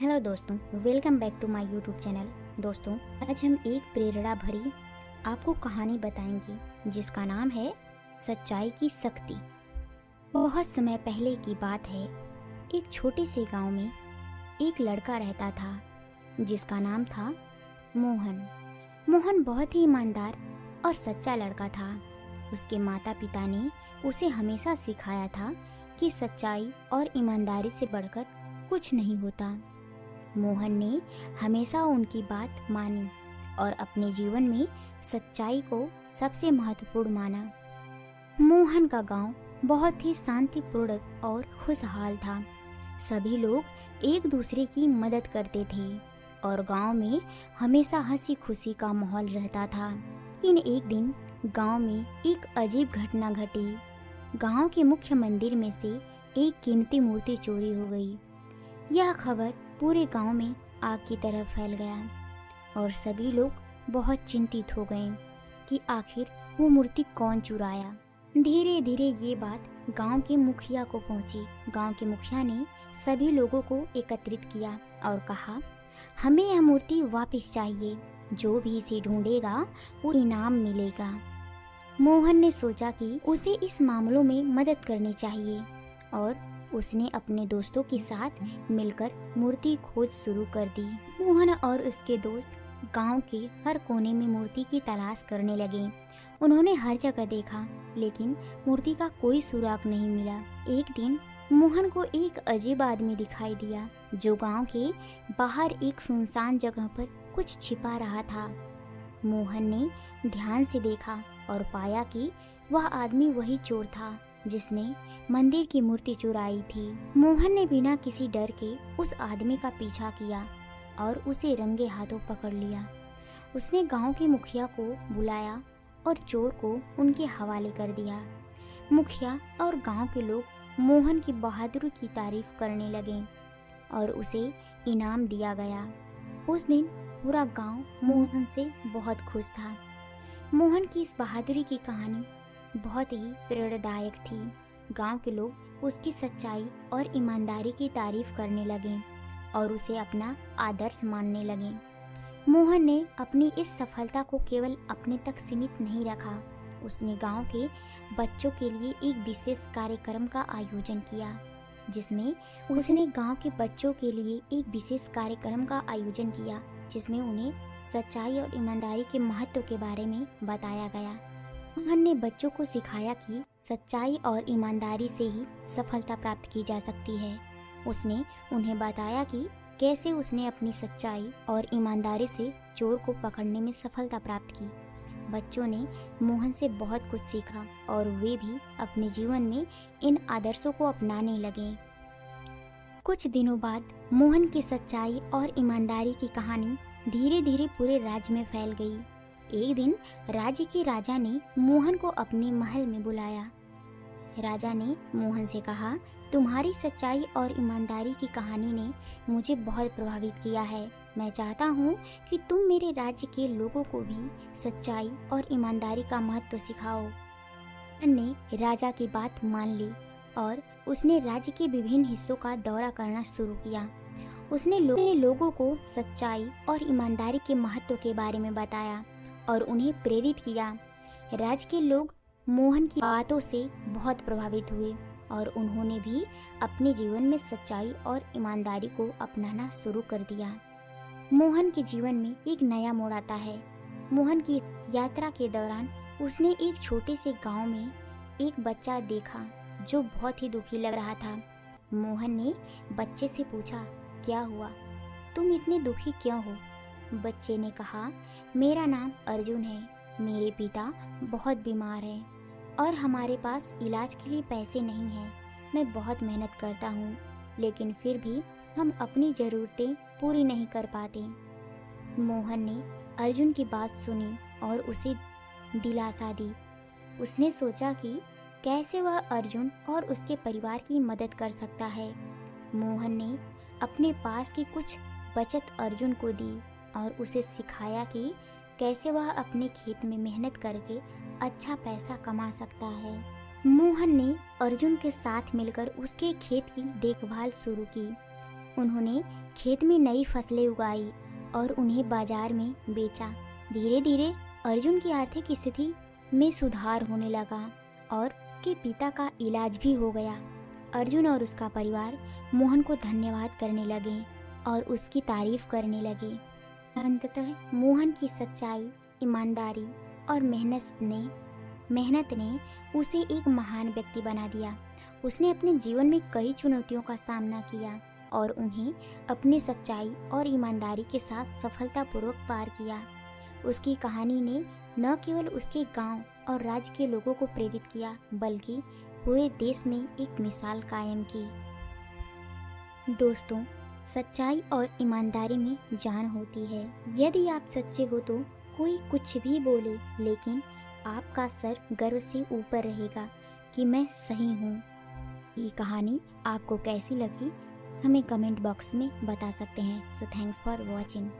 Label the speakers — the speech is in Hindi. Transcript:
Speaker 1: हेलो दोस्तों, welcome back to my YouTube channel. दोस्तों, आज हम एक प्रेरणा भरी आपको कहानी बताएंगे जिसका नाम है सच्चाई की शक्ति। बहुत समय पहले की बात है। एक छोटे से गांव में एक लड़का रहता था जिसका नाम था मोहन। मोहन बहुत ही ईमानदार और सच्चा लड़का था। उसके माता पिता ने उसे हमेशा सिखाया था कि सच्चाई और ईमानदारी से बढ़कर कुछ नहीं होता। मोहन ने हमेशा उनकी बात मानी और अपने जीवन में सच्चाई को सबसे महत्वपूर्ण माना। मोहन का गांव बहुत ही शांतिपूर्ण और खुशहाल था। सभी लोग एक दूसरे की मदद करते थे और गांव में हमेशा हंसी खुशी का माहौल रहता था। लेकिन एक दिन गांव में एक अजीब घटना घटी। गांव के मुख्य मंदिर में से एक कीमती मूर्ति चोरी हो गई। यह खबर पूरे गांव में आग की तरह फैल गया और सभी लोग बहुत चिंतित हो गए कि आखिर वो मूर्ति कौन चुराया। धीरे धीरे ये बात गांव के मुखिया को पहुंची। गांव के मुखिया ने सभी लोगों को एकत्रित किया और कहा, हमें यह मूर्ति वापस चाहिए। जो भी इसे ढूंढेगा वो इनाम मिलेगा। मोहन ने सोचा कि उसे इस मामलों में मदद करनी चाहिए और उसने अपने दोस्तों के साथ मिलकर मूर्ति खोज शुरू कर दी। मोहन और उसके दोस्त गांव के हर कोने में मूर्ति की तलाश करने लगे। उन्होंने हर जगह देखा लेकिन मूर्ति का कोई सुराग नहीं मिला। एक दिन मोहन को एक अजीब आदमी दिखाई दिया जो गांव के बाहर एक सुनसान जगह पर कुछ छिपा रहा था। मोहन ने ध्यान से देखा और पाया कि वह आदमी वही चोर था जिसने मंदिर की मूर्ति चुराई थी। मोहन ने बिना किसी डर के उस आदमी का पीछा किया और उसे रंगे हाथों पकड़ लिया। उसने गांव के मुखिया को बुलाया और चोर को उनके हवाले कर दिया। मुखिया और गांव के लोग मोहन की बहादुरी की तारीफ करने लगे और उसे इनाम दिया गया। उस दिन पूरा गांव मोहन से बहुत खुश था। मोहन की इस बहादुरी की कहानी बहुत ही प्रेरणादायक थी। गांव के लोग उसकी सच्चाई और ईमानदारी की तारीफ करने लगे और उसे अपना आदर्श मानने लगे। मोहन ने अपनी इस सफलता को केवल अपने तक सीमित नहीं रखा। उसने गांव के बच्चों के लिए एक विशेष कार्यक्रम का आयोजन किया जिसमें उन्हें सच्चाई और ईमानदारी के महत्व के बारे में बताया गया। मोहन ने बच्चों को सिखाया कि सच्चाई और ईमानदारी से ही सफलता प्राप्त की जा सकती है। उसने उन्हें बताया कि कैसे उसने अपनी सच्चाई और ईमानदारी से चोर को पकड़ने में सफलता प्राप्त की। बच्चों ने मोहन से बहुत कुछ सीखा और वे भी अपने जीवन में इन आदर्शों को अपनाने लगे। कुछ दिनों बाद मोहन की सच्चाई और ईमानदारी की कहानी धीरे धीरे पूरे राज्य में फैल गई। एक दिन राज्य के राजा ने मोहन को अपने महल में बुलाया। राजा ने मोहन से कहा, तुम्हारी सच्चाई और ईमानदारी की कहानी ने मुझे बहुत प्रभावित किया है। मैं चाहता हूँ कि तुम मेरे राज्य के लोगों को भी सच्चाई और ईमानदारी का महत्व सिखाओ। मोहन ने राजा की बात मान ली और उसने राज्य के विभिन्न हिस्सों का दौरा करना शुरू किया। उसने लोगों को सच्चाई और ईमानदारी के महत्व के बारे में बताया और उन्हें प्रेरित किया। राज्य के लोग मोहन की बातों से बहुत प्रभावित हुए और उन्होंने भी अपने जीवन में सच्चाई और ईमानदारी को अपनाना शुरू कर दिया। मोहन के जीवन में एक नया मोड़ आता है। मोहन की यात्रा के दौरान उसने एक छोटे से गांव में एक बच्चा देखा जो बहुत ही दुखी लग रहा था। मोहन ने बच्चे से पूछा, क्या हुआ? तुम इतने दुखी क्यों हो? बच्चे ने कहा, मेरा नाम अर्जुन है। मेरे पिता बहुत बीमार हैं और हमारे पास इलाज के लिए पैसे नहीं हैं। मैं बहुत मेहनत करता हूँ लेकिन फिर भी हम अपनी ज़रूरतें पूरी नहीं कर पाते। मोहन ने अर्जुन की बात सुनी और उसे दिलासा दी। उसने सोचा कि कैसे वह अर्जुन और उसके परिवार की मदद कर सकता है। मोहन ने अपने पास की कुछ बचत अर्जुन को दी और उसे सिखाया कि कैसे वह अपने खेत में मेहनत करके अच्छा पैसा कमा सकता है। मोहन ने अर्जुन के साथ मिलकर उसके खेत की देखभाल शुरू की उन्होंने खेत में नई फसलें उगाई और उन्हें बाजार में बेचा। धीरे धीरे अर्जुन की आर्थिक स्थिति में सुधार होने लगा और के पिता का इलाज भी हो गया। अर्जुन और उसका परिवार मोहन को धन्यवाद करने लगे और उसकी तारीफ करने लगे। अंततः मोहन की सच्चाई, ईमानदारी और मेहनत ने उसे एक महान व्यक्ति बना दिया। उसने अपने जीवन में कई चुनौतियों का सामना किया और उन्हें अपनी सच्चाई और ईमानदारी के साथ सफलतापूर्वक पार किया। उसकी कहानी ने न केवल उसके गांव और राज्य के लोगों को प्रेरित किया, बल्कि पूरे देश में एक मिसाल कायम की। दोस्तों, सच्चाई और ईमानदारी में जान होती है। यदि आप सच्चे हो तो कोई कुछ भी बोले, लेकिन आपका सर गर्व से ऊपर रहेगा कि मैं सही हूँ। ये कहानी आपको कैसी लगी हमें कमेंट बॉक्स में बता सकते हैं। So thanks for watching.